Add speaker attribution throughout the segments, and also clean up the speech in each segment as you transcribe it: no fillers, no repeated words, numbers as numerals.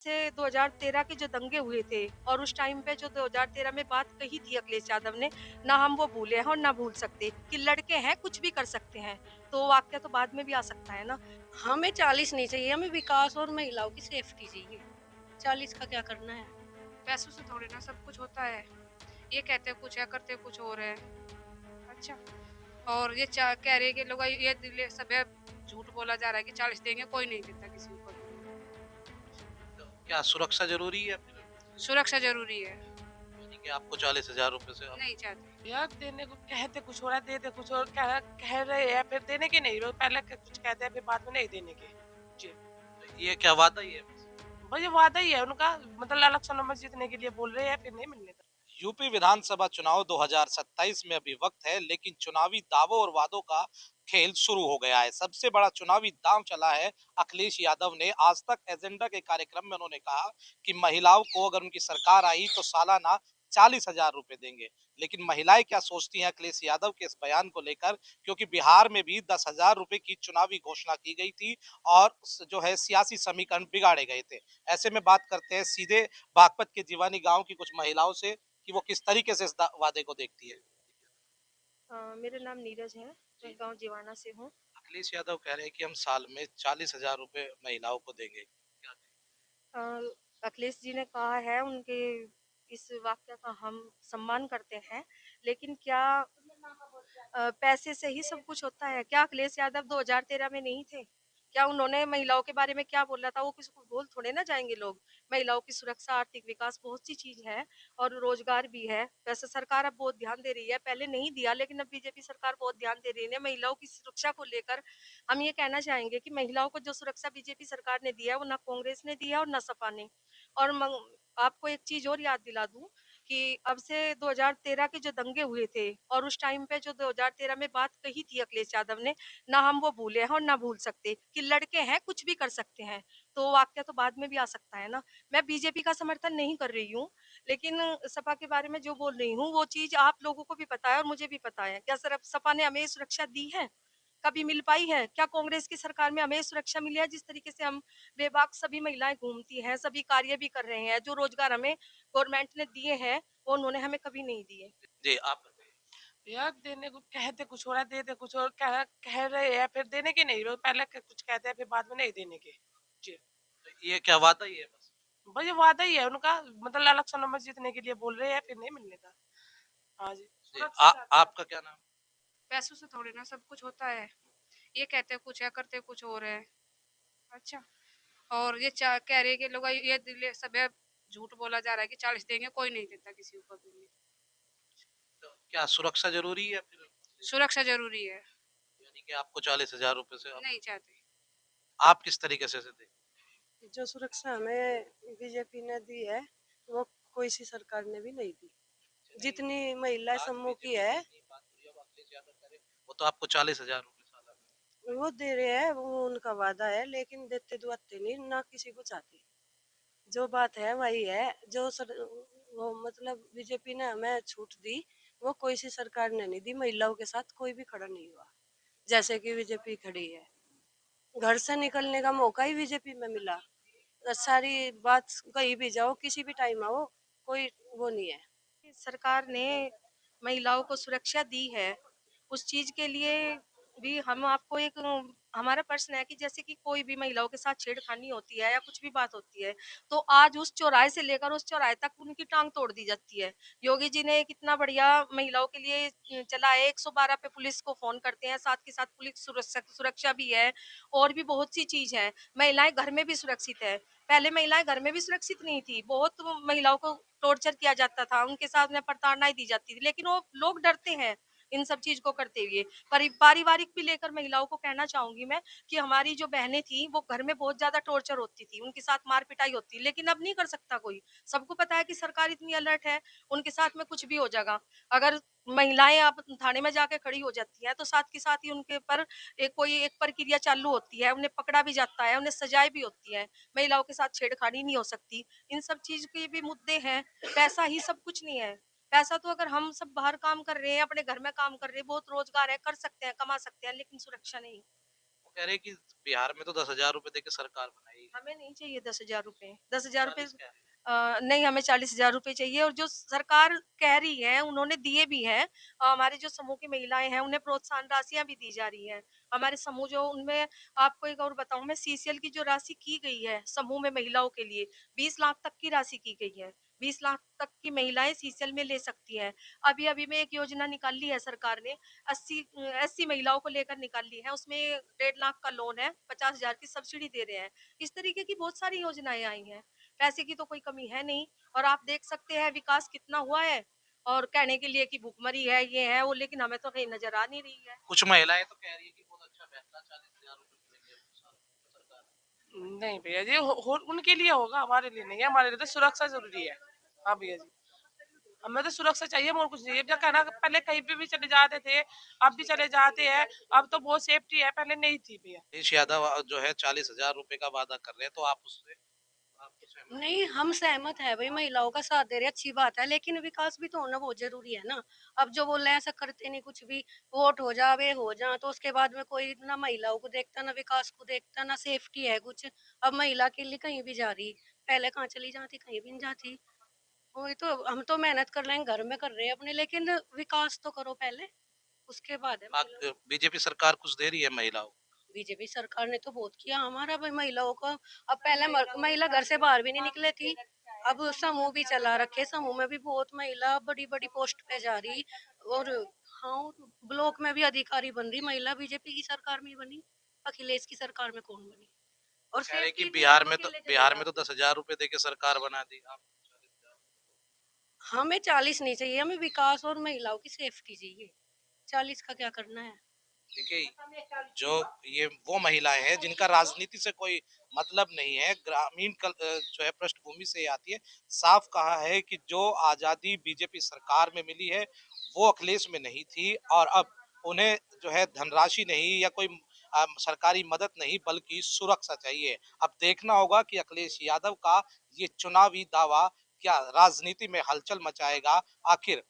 Speaker 1: से 2013 के जो दंगे हुए थे और उस टाइम पे जो 2013 में बात कही थी अखिलेश यादव ने, ना हम वो भूले हैं और ना भूल सकते कि लड़के हैं, कुछ भी कर सकते हैं। तो वाक़या तो बाद में भी आ सकता है ना।
Speaker 2: हमें 40 नहीं चाहिए, हमें विकास और महिलाओं की सेफ्टी चाहिए। 40 का क्या करना है?
Speaker 3: पैसों से थोड़ी ना सब कुछ होता है। ये कहते कुछ है, करते कुछ और है। अच्छा। और ये कह रहे हैं कि लोग ये सब है, झूठ बोला जा रहा है कि 40 देंगे, कोई नहीं देता किसी को भी।
Speaker 4: तो क्या सुरक्षा ज़रूरी है फिर?
Speaker 3: सुरक्षा ज़रूरी है।
Speaker 4: यानी कि आपको 40,000 रुपए से आप
Speaker 3: नहीं चाहते।
Speaker 5: यार देने को कहते कुछ हो रहा है, देते कुछ और कह रहे हैं, फिर देने के नहीं, पहले कुछ कहते हैं फिर बाद में नहीं देने के। जी।
Speaker 4: ये क्या वादा ही है बस?
Speaker 5: भाई ये वादा ही है उनका, मतलब इलेक्शन में जीतने के लिए बोल रहे हैं, फिर नहीं मिलने का।
Speaker 4: यूपी विधानसभा चुनाव 2027 में अभी वक्त है, लेकिन चुनावी दावों और वादों का खेल शुरू हो गया है। सबसे बड़ा चुनावी दांव चला है अखिलेश यादव ने। आज तक एजेंडा के कार्यक्रम में उन्होंने कहा कि महिलाओं को अगर उनकी सरकार आई तो सालाना 40,000 रुपए देंगे। लेकिन महिलाएं क्या सोचती हैं अखिलेश यादव के इस बयान को लेकर, क्योंकि बिहार में भी 10,000 रुपए की चुनावी घोषणा की गई थी और जो है सियासी समीकरण बिगाड़े गए थे। ऐसे में बात करते हैं सीधे बागपत के जीवानी गांव की कुछ महिलाओं से कि वो किस तरीके से इस वादे को देखती है।
Speaker 1: मेरा नाम नीरज है, मैं
Speaker 4: जी।
Speaker 1: गाँव जिवाना से हूँ।
Speaker 4: अखिलेश यादव कह रहे हैं कि हम साल में 40,000 रुपए महिलाओं को देंगे, क्या कहें?
Speaker 1: अ, अखिलेश जी ने कहा है, उनके इस वाक़या का हम सम्मान करते हैं, लेकिन क्या पैसे से ही सब कुछ होता है? क्या अखिलेश यादव 2013 में नहीं थे? क्या उन्होंने महिलाओं के बारे में क्या बोला था, वो किसी को भूल थोड़े ना जाएँगे लोग। महिलाओं की सुरक्षा, आर्थिक विकास बहुत सी चीज़ है और रोज़गार भी है। वैसे सरकार अब बहुत ध्यान दे रही है, पहले नहीं दिया लेकिन अब बीजेपी सरकार बहुत ध्यान दे रही है महिलाओं की सुरक्षा को लेकर। हम ये कहना चाहेंगे कि महिलाओं को जो सुरक्षा बीजेपी सरकार ने दिया है, वो ना कांग्रेस ने दिया और ना सपा ने। और आपको एक चीज़ और याद दिला दूँ कि अब से 2013 के जो दंगे हुए थे और उस टाइम पे जो 2013 में बात कही थी अखिलेश यादव ने, ना हम वो भूले हैं और ना भूल सकते कि लड़के हैं, कुछ भी कर सकते हैं। तो वाक़या तो बाद में भी आ सकता है ना। मैं बीजेपी का समर्थन नहीं कर रही हूँ, लेकिन सपा के बारे में जो बोल रही हूँ, वो चीज़ आप लोगों को भी पता है और मुझे भी पता है। क्या सिर्फ सपा ने हमें सुरक्षा दी है? कभी मिल पाई है? क्या कांग्रेस की सरकार में हमें सुरक्षा मिली है? जिस तरीके से हम बेबाक सभी महिलाएँ घूमती हैं, सभी कार्य भी कर रहे हैं, जो रोज़गार हमें गवर्नमेंट ने दिए हैं, वो उन्होंने हमें कभी नहीं दिए।
Speaker 4: जी आप बताइए।
Speaker 5: यार देने को कहते कुछ हो रहा है, देते कुछ और कह रहे हैं, फिर देने के नहीं, पहले कुछ कहते हैं फिर बाद में नहीं देने के। जी।
Speaker 4: तो ये क्या वादा ही है बस?
Speaker 5: भाई ये वादा ही है उनका, मतलब इलेक्शन में जीतने के लिए बोल रहे हैं, फिर नहीं मिलने का। हाँ जी,
Speaker 4: जी
Speaker 5: सुरक्षा चाहते हैं।
Speaker 4: आपका क्या नाम?
Speaker 3: पैसों से थोड़ी ना सब कुछ होता है। ये कहते कुछ है, करते कुछ और है। अच्छा। और ये कह रहे हैं कि लोग सब है, झूठ बोला जा रहा है कि 40 देंगे, कोई नहीं देता किसी को भी।
Speaker 4: तो क्या सुरक्षा जरूरी है फिर?
Speaker 3: सुरक्षा ज़रूरी है।
Speaker 4: यानी कि आपको 40,000 रुपए से आप
Speaker 3: नहीं चाहते।
Speaker 4: किस तरीके से दें?
Speaker 2: जो सुरक्षा हमें बीजेपी ने दी है, वो कोई सी सरकार ने भी नहीं दी। जितनी महिला
Speaker 4: बात
Speaker 2: समूह की
Speaker 4: बीजेपी की
Speaker 2: है,
Speaker 4: नहीं, बात हुई अब अखिलेश यादव कह रहे हैं, वो तो आपको 40,000 रुपए सालाना।
Speaker 2: वो दे रहे हैं, वो उनका वादा है, लेकिन देते दुआते नहीं, ना किसी को चाहते। जो बात है वही है। वो मतलब बीजेपी ने हमें छूट दी, वो कोई सी सरकार ने नहीं दी। महिलाओं के साथ कोई भी खड़ा नहीं हुआ, जैसे कि बीजेपी खड़ी है। घर से निकलने का मौका ही बीजेपी में मिला। सारी बात कहीं भी जाओ, किसी भी टाइम आओ, कोई वो नहीं है।
Speaker 1: सरकार ने महिलाओं को सुरक्षा दी है, उस चीज़ के लिए भी हम आपको एक हमारा प्रश्न है कि जैसे कि कोई भी महिलाओं के साथ छेड़खानी होती है या कुछ भी बात होती है, तो आज उस चौराहे से लेकर उस चौराहे तक उनकी टाँग तोड़ दी जाती है। योगी जी ने एक इतना बढ़िया महिलाओं के लिए चला है, 112 पे पुलिस को फ़ोन करते हैं, साथ के साथ पुलिस सुरक्षा भी है और भी बहुत सी चीज़ है। महिलाएँ घर में भी सुरक्षित है। पहले महिलाएँ घर में भी सुरक्षित नहीं थी, बहुत महिलाओं को टॉर्चर किया जाता था, उनके साथ में प्रताड़नाएँ दी जाती थी, लेकिन वो लोग डरते हैं इन सब चीज़ को करते हुए। पारिवारिक भी लेकर महिलाओं को कहना चाहूँगी मैं कि हमारी जो बहनें थी, वो घर में बहुत ज़्यादा टॉर्चर होती थी, उनके साथ मार-पिटाई होती, लेकिन अब नहीं कर सकता कोई। सबको पता है कि सरकार इतनी अलर्ट है, उनके साथ में कुछ भी हो जाएगा। अगर महिलाएँ अब थाने में जाके खड़ी हो जाती हैं, तो साथ के साथ ही उनके ऊपर एक प्रक्रिया चालू होती है, उन्हें पकड़ा भी जाता है, उन्हें सजाएँ भी होती हैं। महिलाओं के साथ छेड़खानी नहीं हो सकती। इन सब चीज़ के भी मुद्दे हैं, पैसा ही सब कुछ नहीं है। पैसा तो अगर हम सब बाहर काम कर रहे हैं, अपने घर में काम कर रहे हैं, बहुत रोज़गार है, कर सकते हैं, कमा सकते हैं, लेकिन सुरक्षा नहीं।
Speaker 4: कह रहे हैं कि बिहार में तो 10,000 रुपए देके सरकार बनाई है।
Speaker 1: हमें नहीं चाहिए 10,000 रुपए। 10,000 रुपए
Speaker 4: 40 क्या है?
Speaker 1: नहीं, हमें 40,000 रुपए चाहिए, और जो सरकार कह रही है उन्होंने दिए भी हैं। हमारे जो समूह की महिलाएँ हैं उन्हें प्रोत्साहन राशियाँ भी दी जा रही हैं। हमारे समूह जो उनमें आपको एक और बताऊँ मैं, सीसीएल की जो राशि की गई है समूह में महिलाओं के लिए 20 लाख तक की राशि की गई है। 20 लाख तक की महिलाएँ सीसीएल में ले सकती हैं। अभी-अभी में एक योजना निकाली है सरकार ने, 80 महिलाओं को लेकर निकाली है। उसमें 1.5 लाख का लोन है, 50,000 की सब्सिडी दे रहे हैं। इस तरीके की बहुत सारी योजनाएँ आई हैं। पैसे की तो कोई कमी है नहीं, और आप देख सकते हैं विकास कितना हुआ है, और कहने के लिए कि भुखमरी है, ये है, वो, लेकिन हमें तो कहीं नज़र आ नहीं रही है।
Speaker 4: कुछ महिलाएं तो कह रही है कि बहुत अच्छा फैसला 40,000 रुपए मिलेंगे सरकार।
Speaker 5: नहीं भैया जी, उनके लिए होगा, हमारे लिए नहीं है। हमारे लिए तो सुरक्षा जरूरी है। हाँ भैया जी, हमें तो सुरक्षा चाहिए, और कुछ नहीं। अब क्या कहना, पहले कहीं पे भी चले जाते थे, अब भी चले जाते हैं। अब तो बहुत सेफ्टी है, पहले नहीं थी भैया।
Speaker 4: अखिलेश यादव जो है 40,000 रुपए का वादा कर रहे हैं, तो आपको सहमत है?
Speaker 6: नहीं, हम सहमत है भाई, महिलाओं का साथ दे रहे, अच्छी बात है, लेकिन विकास भी तो होना बहुत जरूरी है ना। अब जो बोल रहे हैं ऐसा करते नहीं कुछ भी, वोट हो जावे हो जा, तो उसके बाद में कोई ना महिलाओं को देखता, ना विकास को देखता, ना सेफ्टी है कुछ। अब महिला के लिए कहीं भी जा रही, पहले कहाँ चली जाती, कहीं भी नहीं जाती। वही तो, हम तो मेहनत कर रहे हैं, घर में कर रहे हैं अपने, लेकिन विकास तो करो पहले, उसके बाद है महिलाओं।
Speaker 4: बीजेपी सरकार कुछ दे रही है महिलाओं को?
Speaker 6: बीजेपी सरकार ने तो बहुत किया हमारा भाई महिलाओं को। अब पहले महिला घर से बाहर भी नहीं निकले थी, अब समूह भी चला रखे, समूह में भी बहुत महिला बड़ी बड़ी पोस्ट पे जा रही। और हाँ, ब्लॉक में भी अधिकारी बन रही महिला, बीजेपी की सरकार में ही बनी, अखिलेश की सरकार में कौन बनी। और
Speaker 4: कह रहे हैं कि
Speaker 6: सेफ्टी भी है,
Speaker 4: बिहार
Speaker 6: हम
Speaker 4: में तो
Speaker 6: अकेले चले
Speaker 4: बिहार में तो
Speaker 6: जाते।
Speaker 4: 10,000 रुपए देके सरकार बना दी, आप 40,000।
Speaker 6: हमें 40 नहीं चाहिए, हमें विकास और महिलाओं की सेफ्टी चाहिए। 40 का क्या करना है।
Speaker 4: देखिए, जो ये वो महिलाएं हैं जिनका राजनीति से कोई मतलब नहीं है, जो है पृष्ठभूमि से आती है। साफ कहा है कि जो आजादी बीजेपी सरकार में मिली है वो अखिलेश में नहीं थी, और अब उन्हें जो है धनराशि नहीं या कोई सरकारी मदद नहीं बल्कि सुरक्षा चाहिए। अब देखना होगा कि अखिलेश यादव का ये चुनावी दावा क्या राजनीति में हलचल मचाएगा आखिर,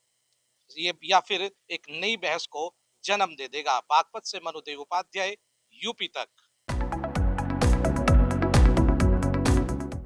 Speaker 4: ये या फिर एक नई बहस को जन्म दे देगा। बागपत से मनुदेव उपाध्याय, यूपी तक।